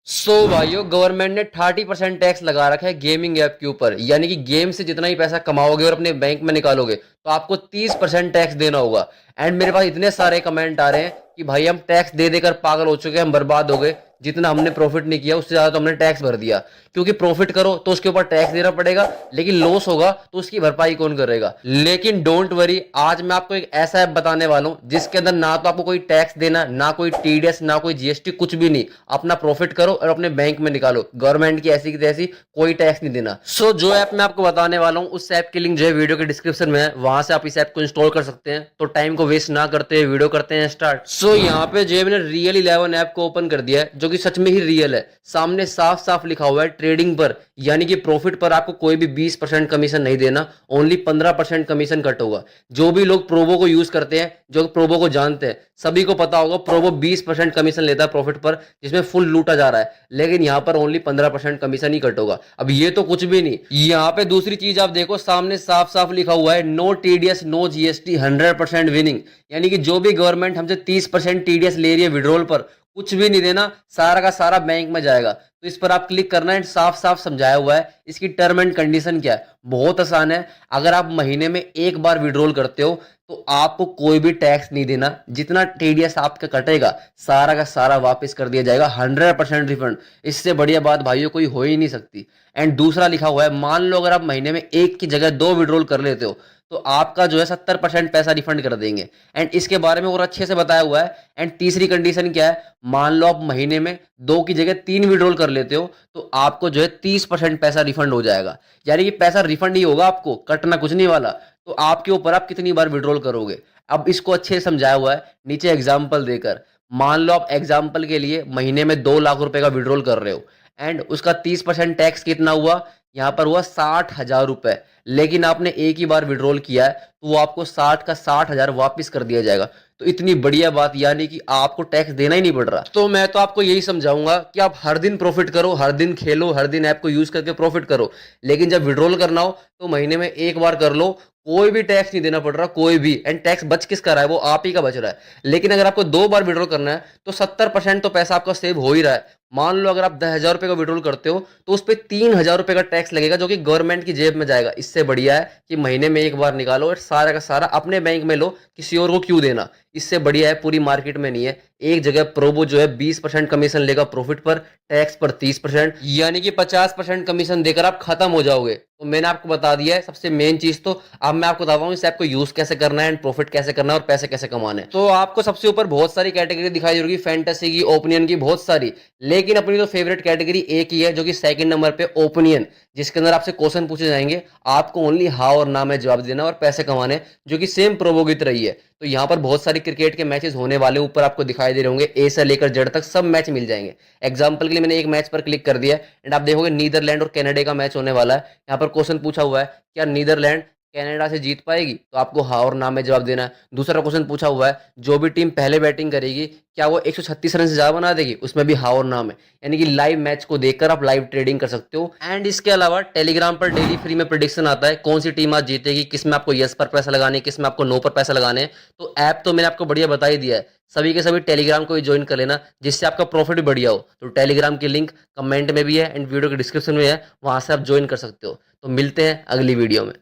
भाइयों, गवर्नमेंट ने 30% टैक्स लगा रखा है गेमिंग ऐप के ऊपर। यानी कि गेम से जितना ही पैसा कमाओगे और अपने बैंक में निकालोगे तो आपको 30% टैक्स देना होगा। एंड मेरे पास इतने सारे कमेंट आ रहे हैं कि भाई हम टैक्स दे देकर पागल हो चुके हैं, हम बर्बाद हो गए, जितना हमने प्रॉफिट नहीं किया उससे ज्यादा तो हमने टैक्स भर दिया। क्योंकि प्रॉफिट करो तो उसके ऊपर टैक्स देना पड़ेगा, लेकिन लॉस होगा तो उसकी भरपाई कौन करेगा। लेकिन डोंट वरी, आज मैं आपको एक ऐसा ऐप बताने वाला हूं जिसके अंदर ना तो आपको कोई टैक्स देना, ना कोई टीडीएस, ना कोई जीएसटी, कुछ भी नहीं। अपना प्रॉफिट करो और अपने बैंक में निकालो, गवर्नमेंट की ऐसी की तैसी कोई टैक्स नहीं देना। जो ऐप मैं आपको बताने वाला हूं उस ऐप की लिंक जो है वीडियो के डिस्क्रिप्शन में है, वहां से आप इस ऐप को इंस्टॉल कर सकते हैं। तो टाइम को वेस्ट ना करते हुए वीडियो करते हैं स्टार्ट। यहाँ पे जो है मैंने रियल 11 ऐप को ओपन कर दिया है, जो कि सच में ही रियल है। सामने साफ साफ लिखा हुआ है ट्रेडिंग पर, यानी कि प्रॉफिट पर आपको कोई भी 20% कमीशन नहीं देना, ओनली 15% कमीशन कट होगा। जो भी लोग प्रोबो को यूज करते हैं, जो प्रोबो को जानते हैं, सभी को पता होगा प्रोबो 20% कमीशन लेता है प्रॉफिट पर, जिसमें फुल लूटा जा रहा है। लेकिन यहाँ पर ओनली 15% कमीशन ही कट होगा। अब ये तो कुछ भी नहीं। यहाँ पे दूसरी चीज आप देखो, सामने साफ साफ लिखा हुआ है no TDS no GST 100% winning. यानी कि जो भी गवर्नमेंट हमसे 30% टीडीएस ले रही है विड्रॉल पर, कुछ भी नहीं देना, सारा का सारा बैंक में जाएगा। तो इस पर आप क्लिक करना है। साफ साफ समझाया हुआ है इसकी टर्म एंड कंडीशन क्या है, बहुत आसान है। अगर आप महीने में एक बार विड्रॉल करते हो तो आपको कोई भी टैक्स नहीं देना, जितना टीडीएस आपका कटेगा सारा का सारा वापस कर दिया जाएगा, 100% रिफंड। इससे बढ़िया बात भाइयों कोई हो ही नहीं सकती। एंड दूसरा लिखा हुआ है, मान लो अगर आप महीने में एक की जगह दो विड्रॉल कर लेते हो तो आपका जो है 70% पैसा रिफंड कर देंगे। एंड इसके बारे में और अच्छे से बताया हुआ है। एंड तीसरी कंडीशन क्या है, मान लो आप महीने में दो की जगह तीन विड्रॉल कर लेते हो तो आपको जो है 30% पैसा रिफंड हो जाएगा। यानी कि पैसा रिफंड ही होगा, आपको कटना कुछ नहीं वाला। तो आपके ऊपर आप कितनी बार विड्रॉल करोगे। अब इसको अच्छे से समझाया हुआ है नीचे एग्जाम्पल देकर। मान लो आप एग्जाम्पल के लिए महीने में 2 लाख रुपए का विड्रॉल कर रहे हो, एंड उसका 30% टैक्स कितना हुआ, यहाँ पर हुआ 60,000 रुपए। लेकिन आपने एक ही बार विड्रॉल किया है तो वो आपको 60 का 60,000 वापिस कर दिया जाएगा। तो इतनी बढ़िया बात, यानी कि आपको टैक्स देना ही नहीं पड़ रहा। तो मैं तो आपको यही समझाऊंगा कि आप हर दिन प्रॉफिट करो, हर दिन खेलो, हर दिन ऐप को यूज करके प्रॉफिट करो। लेकिन जब विड्रॉल करना हो तो महीने में एक बार कर लो, कोई भी टैक्स नहीं देना पड़ रहा, कोई भी। एंड टैक्स बच किसका रहा है, वो आप ही का बच रहा है। लेकिन अगर आपको 2 बार विड्रॉल करना है तो 70% तो पैसा आपका सेव हो ही रहा है। मान लो अगर आप 10,000 रुपए का विड्रॉल करते हो तो उस पर 3,000 रुपए का टैक्स लगेगा, जो कि गवर्नमेंट की जेब में जाएगा। इससे बढ़िया है कि महीने में एक बार निकालो और सारा का सारा अपने बैंक में लो, किसी और को क्यों देना। इससे बढ़िया है, पूरी मार्केट में नहीं है। एक जगह प्रोबो जो है 20% कमीशन लेगा प्रॉफिट पर, टैक्स पर 30%, यानी कि 50% कमीशन देकर आप खत्म हो जाओगे। तो मैंने आपको बता दिया है सबसे मेन चीज। तो अब मैं आपको बताता हूँ इस ऐप को यूज कैसे करना है, एंड प्रॉफिट कैसे करना है और पैसे कैसे कमाने हैं। तो आपको सबसे ऊपर बहुत सारी कैटेगरी दिखाई देगी, फैंटेसी की, ओपिनियन की, बहुत सारी। लेकिन अपनी तो फेवरेट कैटेगरी एक ही है, जो कि सेकंड नंबर पे ओपिनियन, जिसके अंदर आपसे क्वेश्चन पूछे जाएंगे, आपको ओनली हाँ और ना में जवाब देना और पैसे कमाने, जो कि सेम प्रोबो की तरह ही है। तो यहाँ पर बहुत सारी क्रिकेट के मैचेस होने वाले ऊपर आपको दिखाई दे रहे होंगे, ए से लेकर जेड तक सब मैच मिल जाएंगे। एग्जाम्पल के लिए मैंने एक मैच पर क्लिक कर दिया एंड आप देखोगे नीदरलैंड और कनाडा का मैच होने वाला है। यहाँ पर क्वेश्चन पूछा हुआ है, क्या नीदरलैंड कनाडा से जीत पाएगी, तो आपको हाँ और ना में जवाब देना है। दूसरा क्वेश्चन पूछा हुआ है, जो भी टीम पहले बैटिंग करेगी क्या वो 136 रन से ज्यादा बना देगी, उसमें भी हाँ और ना में। यानी कि लाइव मैच को देखकर आप लाइव ट्रेडिंग कर सकते हो। एंड इसके अलावा टेलीग्राम पर डेली फ्री में प्रेडिक्शन आता है, कौन सी टीम आज जीतेगी, किस में आपको यस पर पैसा लगाने, किस में आपको नो पर पैसा लगाने हैं। तो ऐप तो मैंने आपको बढ़िया बता ही दिया है, सभी के सभी टेलीग्राम को ही ज्वाइन कर लेना, जिससे आपका प्रॉफिट भी बढ़िया हो। तो टेलीग्राम की लिंक कमेंट में भी है एंड वीडियो के डिस्क्रिप्शन में है, वहां से आप ज्वाइन कर सकते हो। तो मिलते हैं अगली वीडियो में।